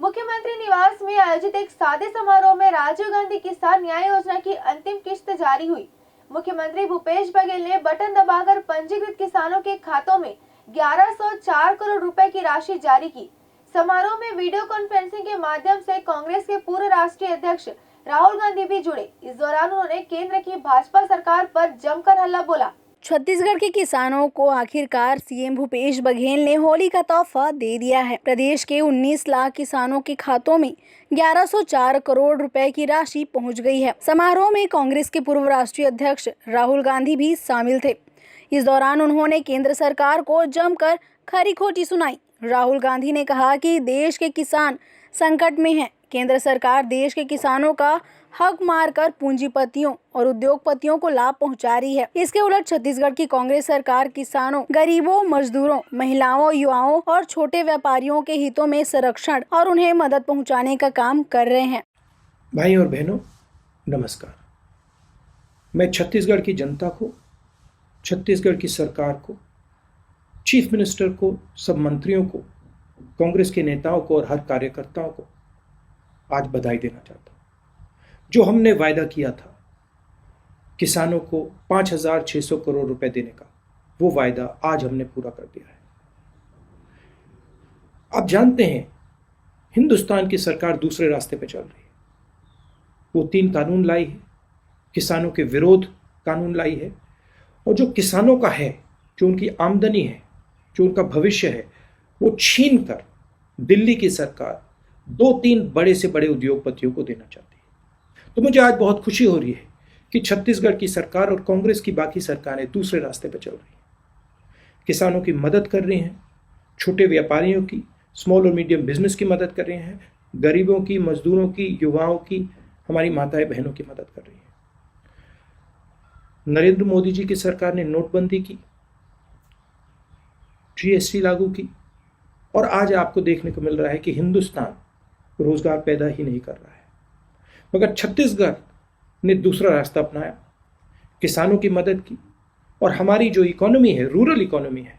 मुख्यमंत्री निवास में आयोजित एक सादे समारोह में राजीव गांधी किसान न्याय योजना की अंतिम किश्त जारी हुई। मुख्यमंत्री भूपेश बघेल ने बटन दबाकर पंजीकृत किसानों के खातों में 1104 करोड़ रुपए की राशि जारी की। समारोह में वीडियो कॉन्फ्रेंसिंग के माध्यम से कांग्रेस के पूर्व राष्ट्रीय अध्यक्ष राहुल गांधी भी जुड़े। इस दौरान उन्होंने केंद्र की भाजपा सरकार पर जमकर हल्ला बोला। छत्तीसगढ़ के किसानों को आखिरकार सीएम भूपेश बघेल ने होली का तोहफा दे दिया है। प्रदेश के 19 लाख किसानों के खातों में 1104 करोड़ रुपए की राशि पहुंच गई है। समारोह में कांग्रेस के पूर्व राष्ट्रीय अध्यक्ष राहुल गांधी भी शामिल थे। इस दौरान उन्होंने केंद्र सरकार को जमकर खरी खोटी सुनाई। राहुल गांधी ने कहा कि देश के किसान संकट में हैं। केंद्र सरकार देश के किसानों का हक मारकर पूंजीपतियों और उद्योगपतियों को लाभ पहुंचा रही है। इसके उलट छत्तीसगढ़ की कांग्रेस सरकार किसानों, गरीबों, मजदूरों, महिलाओं, युवाओं और छोटे व्यापारियों के हितों में संरक्षण और उन्हें मदद पहुंचाने का काम कर रहे हैं। भाई और बहनों, नमस्कार। मैं छत्तीसगढ़ की जनता को, छत्तीसगढ़ की सरकार को, चीफ मिनिस्टर को, सब मंत्रियों को, कांग्रेस के नेताओं को और हर कार्यकर्ताओं को आज बधाई देना चाहता हूं। जो हमने वायदा किया था किसानों को 5,600 करोड़ रुपए देने का, वो वायदा आज हमने पूरा कर दिया है। आप जानते हैं हिंदुस्तान की सरकार दूसरे रास्ते पे चल रही है। वो 3 कानून लाई है, किसानों के विरोध कानून लाई है, और जो किसानों का है, जो उनकी आमदनी है, जो उनका भविष्य है, वो छीन कर दिल्ली की सरकार 2-3 बड़े से बड़े उद्योगपतियों को देना चाहती है। तो मुझे आज बहुत खुशी हो रही है कि छत्तीसगढ़ की सरकार और कांग्रेस की बाकी सरकारें दूसरे रास्ते पर चल रही हैं। किसानों की मदद कर रही हैं, छोटे व्यापारियों की, स्मॉल और मीडियम बिजनेस की मदद कर रही हैं, गरीबों की, मजदूरों की, युवाओं की, हमारी माताएं बहनों की मदद कर रही हैं। नरेंद्र मोदी जी की सरकार ने नोटबंदी की, जीएसटी लागू की, और आज आपको देखने को मिल रहा है कि हिंदुस्तान रोजगार पैदा ही नहीं कर रहा है। मगर छत्तीसगढ़ ने दूसरा रास्ता अपनाया, किसानों की मदद की, और हमारी जो इकोनॉमी है, रूरल इकोनॉमी है,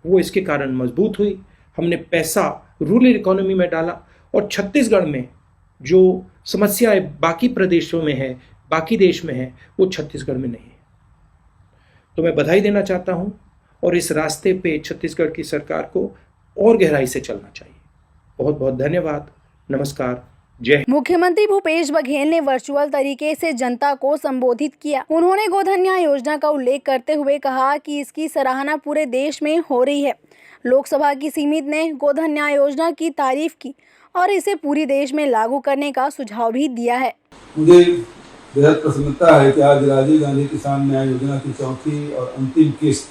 वो इसके कारण मजबूत हुई। हमने पैसा रूरल इकोनॉमी में डाला, और छत्तीसगढ़ में जो समस्याएं बाकी प्रदेशों में है, बाकी देश में है, वो छत्तीसगढ़ में नहीं है। तो मैं बधाई देना चाहता हूं, और इस रास्ते पे छत्तीसगढ़ की सरकार को और गहराई से चलना चाहिए। बहुत बहुत धन्यवाद। नमस्कार। जय। मुख्यमंत्री भूपेश बघेल ने वर्चुअल तरीके से जनता को संबोधित किया। उन्होंने गोधन न्याय योजना का उल्लेख करते हुए कहा कि इसकी सराहना पूरे देश में हो रही है। लोकसभा की सीमित ने गोधन न्याय योजना की तारीफ की और इसे पूरी देश में लागू करने का सुझाव भी दिया है। मुझे बेहद प्रसन्नता है कि आज राजीव गांधी किसान न्याय योजना की चौथी और अंतिम किस्त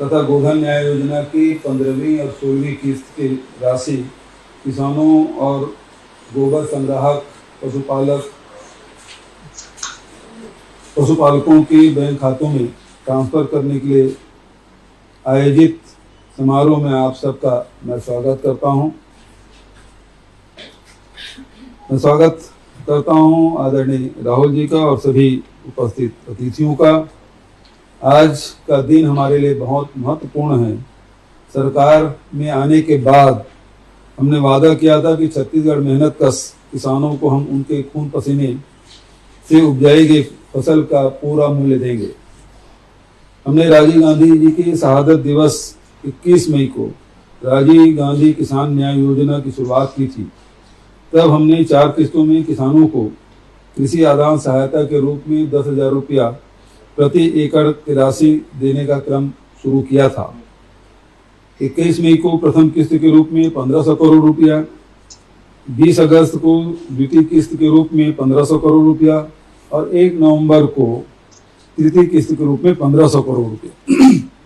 तथा गोधन न्याय योजना की 15वीं और 16वीं किस्त की राशि किसानों और गोबर संग्राहक पशुपालकों के बैंक खातों में ट्रांसफर करने के लिए आयोजित समारोह में आप सबका मैं स्वागत करता हूं। मैं स्वागत करता हूं आदरणीय राहुल जी का और सभी उपस्थित अतिथियों का। आज का दिन हमारे लिए बहुत महत्वपूर्ण है। सरकार में आने के बाद हमने वादा किया था कि छत्तीसगढ़ मेहनत कश किसानों को हम उनके खून पसीने से उपजाई गई फसल का पूरा मूल्य देंगे। हमने राजीव गांधी जी के शहादत दिवस 21 मई को राजीव गांधी किसान न्याय योजना की शुरुआत की थी। तब हमने 4 किस्तों में किसानों को कृषि आदान सहायता के रूप में 10,000 रुपया प्रति एकड़ की राशि देने का क्रम शुरू किया था। 21 मई को प्रथम किस्त के रूप में 1,500 करोड़ रुपया, 20 अगस्त को द्वितीय किस्त के रूप में 1,500 करोड़ रुपया और 1 नवंबर को तृतीय किस्त के रूप में 1,500 करोड़ रुपया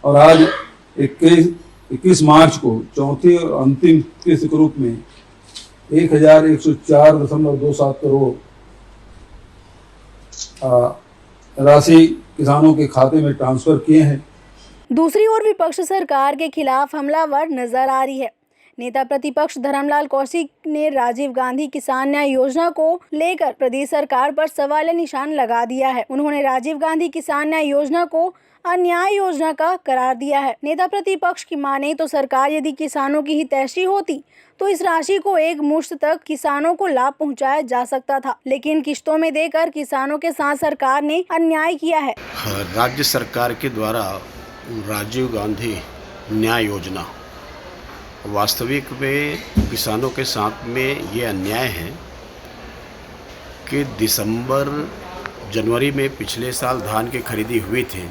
और आज 21 मार्च को चौथी और अंतिम किस्त के रूप में 1,104.27 करोड़ राशि किसानों के खाते में ट्रांसफर किए हैं। दूसरी ओर विपक्ष सरकार के खिलाफ हमलावर नजर आ रही है। नेता प्रतिपक्ष धर्मलाल कौशिक ने राजीव गांधी किसान न्याय योजना को लेकर प्रदेश सरकार पर सवाल निशान लगा दिया है। उन्होंने राजीव गांधी किसान न्याय योजना को अन्याय योजना का करार दिया है। नेता प्रतिपक्ष की माने तो सरकार यदि किसानों की हितैषी होती तो इस राशि को एक मुश्त तक किसानों को लाभ पहुंचाया जा सकता था, लेकिन किश्तों में देकर किसानों के साथ सरकार ने अन्याय किया है। राज्य सरकार के द्वारा राजीव गांधी न्याय योजना वास्तविक में किसानों के साथ में ये अन्याय है कि जनवरी में पिछले साल धान की खरीदी हुई थी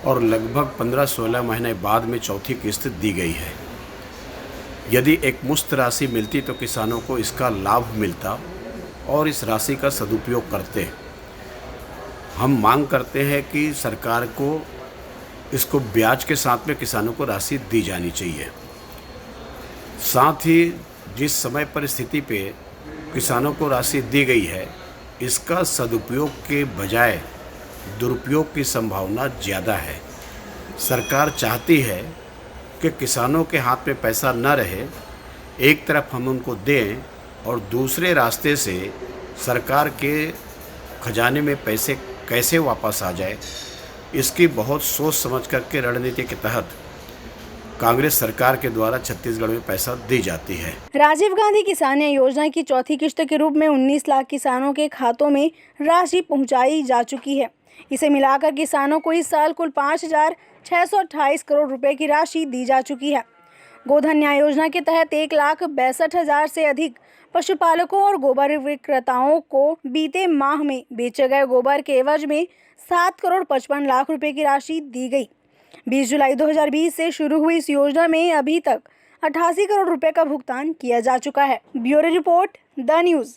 और लगभग 15-16 महीने बाद में चौथी किस्त दी गई है। यदि एक मुश्त राशि मिलती तो किसानों को इसका लाभ मिलता और इस राशि का सदुपयोग करते। हम मांग करते हैं कि सरकार को इसको ब्याज के साथ में किसानों को राशि दी जानी चाहिए। साथ ही जिस समय परिस्थिति पे किसानों को राशि दी गई है, इसका सदुपयोग के बजाय दुरुपयोग की संभावना ज़्यादा है। सरकार चाहती है कि किसानों के हाथ में पैसा न रहे, एक तरफ हम उनको दें और दूसरे रास्ते से सरकार के खजाने में पैसे कैसे वापस आ जाए, इसकी बहुत सोच समझ करके रणनीति के तहत कांग्रेस सरकार के द्वारा छत्तीसगढ़ में पैसा दी जाती है। राजीव गांधी किसान न्याय योजना की चौथी किश्त के रूप में 19 लाख किसानों के खातों में राशि पहुंचाई जा चुकी है। इसे मिलाकर किसानों को इस साल कुल 5,628 करोड़ रुपए की राशि दी जा चुकी है। गोधन न्याय योजना के तहत 1,62,000 से अधिक पशुपालकों और गोबर विक्रेताओं को बीते माह में बेचे गए गोबर के एवज में 7,55,00,000 रुपए की राशि दी गई। 20 जुलाई 2020 से शुरू हुई इस योजना में अभी तक 88 करोड़ रुपए का भुगतान किया जा चुका है। Bureau report, the news.